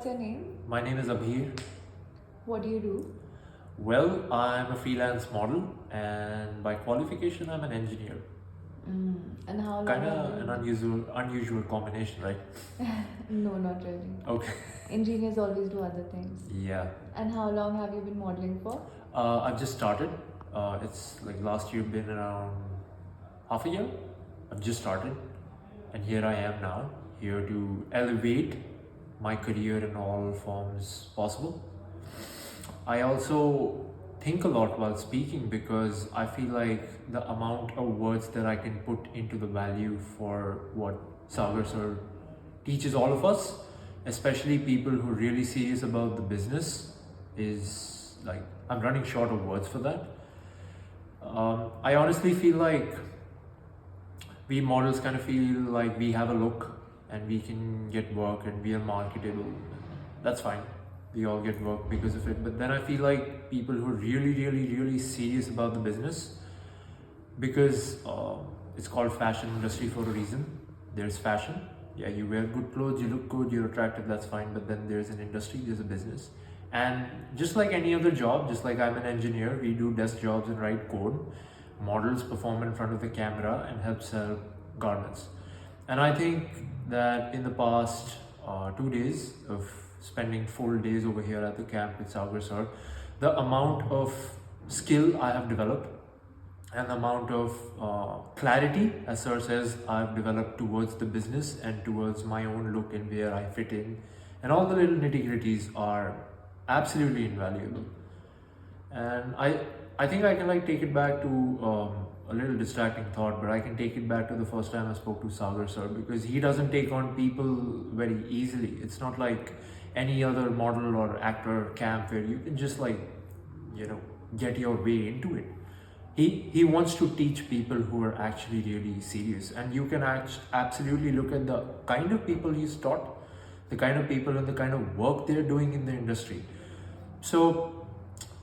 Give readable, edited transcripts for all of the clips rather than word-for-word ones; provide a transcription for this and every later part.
what's your name? My name is Abhir. What do you do? Well, I'm a freelance model, and by qualification, I'm an engineer. And how long Kind have of an unusual combination, right? No, not really. Okay. Engineers always do other things. Yeah. And how long have you been modeling for? I've just started. It's like last year, been around half a year. I've just started, and here I am now, here to elevate my career in all forms possible. I also think a lot while speaking because I feel like the amount of words that I can put into the value for what Sagar sir teaches all of us, especially people who are really serious about the business, is like I'm running short of words for that. I honestly feel like we models kind of feel like we have a look and we can get work and we are marketable. That's fine. We all get work because of it. But then I feel like people who are really serious about the business, because it's called fashion industry for a reason. There's fashion. Yeah, you wear good clothes, you look good, you're attractive, that's fine. But then there's an industry, there's a business. And just like any other job, just like I'm an engineer, we do desk jobs and write code. Models perform in front of the camera and help sell garments. And I think that in the past 2 days of spending full days over here at the camp with Sagar sir, the amount of skill I have developed and the amount of clarity, as sir says, I've developed towards the business and towards my own look and where I fit in, and all the little nitty-gritties are absolutely invaluable. And I think I can like take it back to a little distracting thought, but I can take it back to the first time I spoke to Sagar sir, because he doesn't take on people very easily. It's not like any other model or actor camp where you can just like, get your way into it. He wants to teach people who are actually really serious, and you can absolutely look at the kind of people he's taught, the kind of people and the kind of work they're doing in the industry. So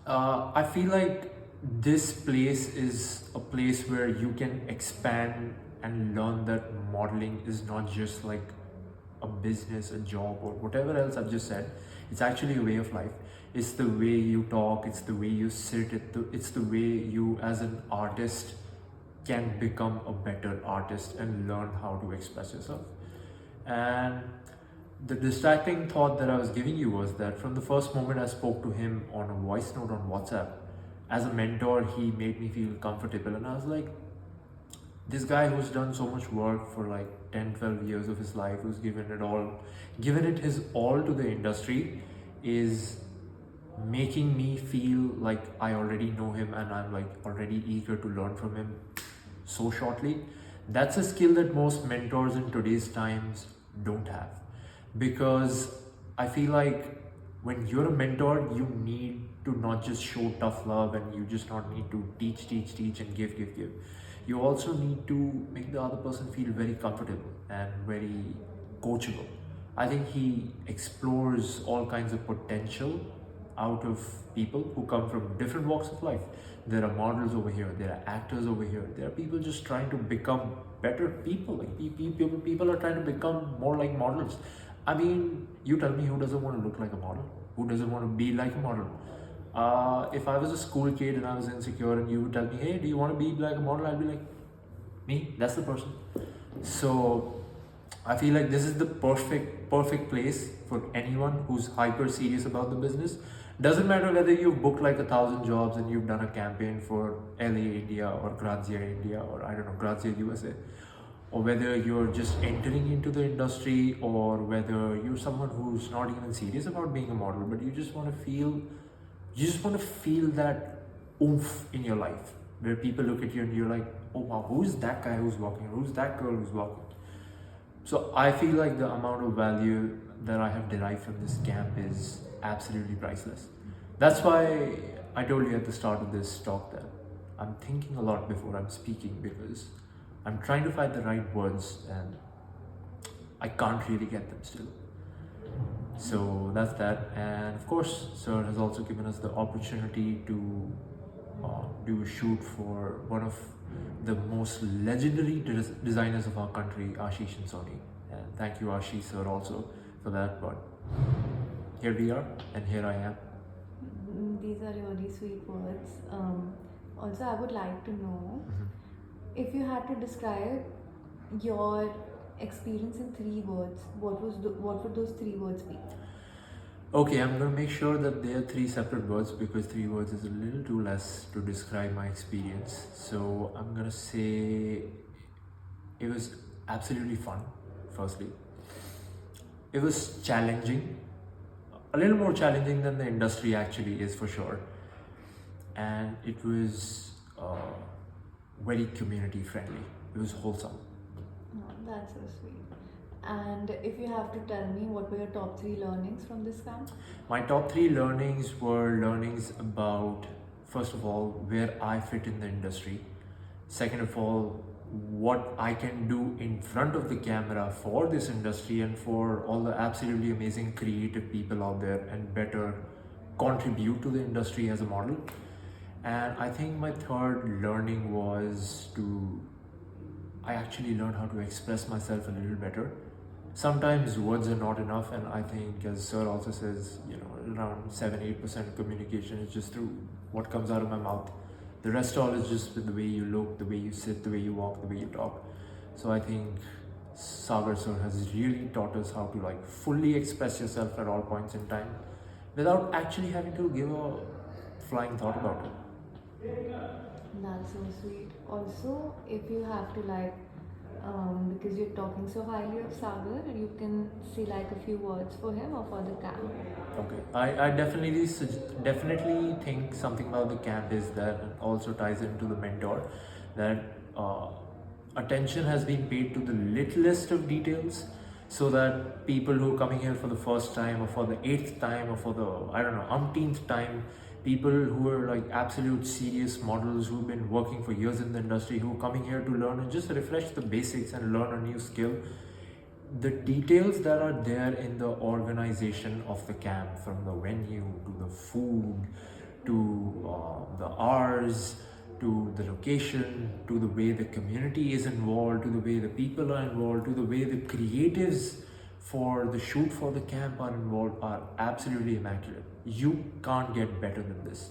I feel like this place is a place where you can expand and learn that modeling is not just like a business, a job, or whatever else I've just said. It's actually a way of life. It's the way you talk, it's the way you sit, it's the way you as an artist can become a better artist and learn how to express yourself. And the distracting thought that I was giving you was that from the first moment I spoke to him on a voice note on WhatsApp, as a mentor, he made me feel comfortable. And I was like, this guy who's done so much work for like 10-12 years of his life, who's given it his all to the industry, is making me feel like I already know him and I'm like already eager to learn from him so shortly. That's a skill that most mentors in today's times don't have, because I feel like when you're a mentor, you need to not just show tough love and you just not need to teach and give. You also need to make the other person feel very comfortable and very coachable. I think he explores all kinds of potential out of people who come from different walks of life. There are models over here, there are actors over here, there are people just trying to become better people. Like people are trying to become more like models. I mean, you tell me, who doesn't want to look like a model? Who doesn't want to be like a model? If I was a school kid and I was insecure and you would tell me, hey, do you want to be like a model? I'd be like, me? That's the person. So I feel like this is the perfect place for anyone who's hyper serious about the business. Doesn't matter whether you've booked like 1,000 jobs and you've done a campaign for LA, India, or Grazia, India, or I don't know, Grazia, USA, or whether you're just entering into the industry, or whether you're someone who's not even serious about being a model, but you just want to feel that oomph in your life, where people look at you and you're like, oh wow, who's that guy who's walking? Who's that girl who's walking? So I feel like the amount of value that I have derived from this camp is absolutely priceless. That's why I told you at the start of this talk that I'm thinking a lot before I'm speaking, because I'm trying to find the right words and I can't really get them still. So that's that. And of course, sir has also given us the opportunity to do a shoot for one of the most legendary designers of our country, Ashish and Sony. And thank you, Ashish sir, also for that. But here we are, and here I am. These are really sweet words. Also, I would like to know Mhm. if you had to describe your experience in 3 words, what would those 3 words be? Okay, I'm gonna make sure that they are 3 separate words because 3 words is a little too less to describe my experience. So I'm gonna say it was absolutely fun, firstly. It was challenging, a little more challenging than the industry actually is for sure. And it was very community friendly. It was wholesome. Oh, that's so sweet. And if you have to tell me, what were your top 3 learnings from this camp? My top 3 learnings were learnings about, first of all, where I fit in the industry. Second of all, what I can do in front of the camera for this industry and for all the absolutely amazing creative people out there and better contribute to the industry as a model. And I think my third learning was I actually learned how to express myself a little better. Sometimes words are not enough, and I think, as Sir also says, around 7-8% communication is just through what comes out of my mouth. The rest all is just with the way you look, the way you sit, the way you walk, the way you talk. So I think Sagar Sir has really taught us how to fully express yourself at all points in time without actually having to give a flying thought about it. That's so sweet. Also, if you have to because you're talking so highly of Sagar, you can say a few words for him or for the camp. Okay, I definitely think something about the camp is that it also ties into the mentor, that attention has been paid to the littlest of details, so that people who are coming here for the first time or for the 8th time or for the umpteenth time, people who are absolute serious models who've been working for years in the industry, who are coming here to learn and just refresh the basics and learn a new skill. The details that are there in the organization of the camp, from the venue to the food to the hours to the location to the way the community is involved to the way the people are involved to the way the creatives for the shoot for the camp are involved, are absolutely immaculate. You can't get better than this.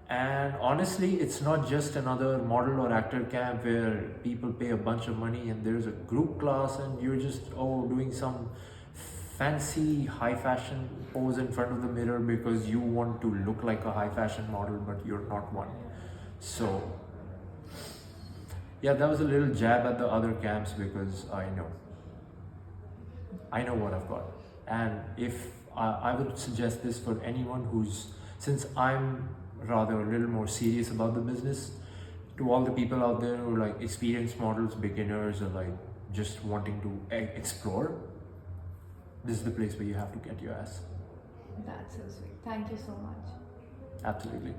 And honestly, it's not just another model or actor camp where people pay a bunch of money and there's a group class and you're just doing some fancy high fashion pose in front of the mirror because you want to look like a high fashion model, but you're not one. So yeah, that was a little jab at the other camps because I know what I've got. And if I would suggest this for anyone since I'm rather a little more serious about the business, to all the people out there who are experienced models, beginners, or just wanting to explore, this is the place where you have to get your ass. That's so sweet. Thank you so much. Absolutely.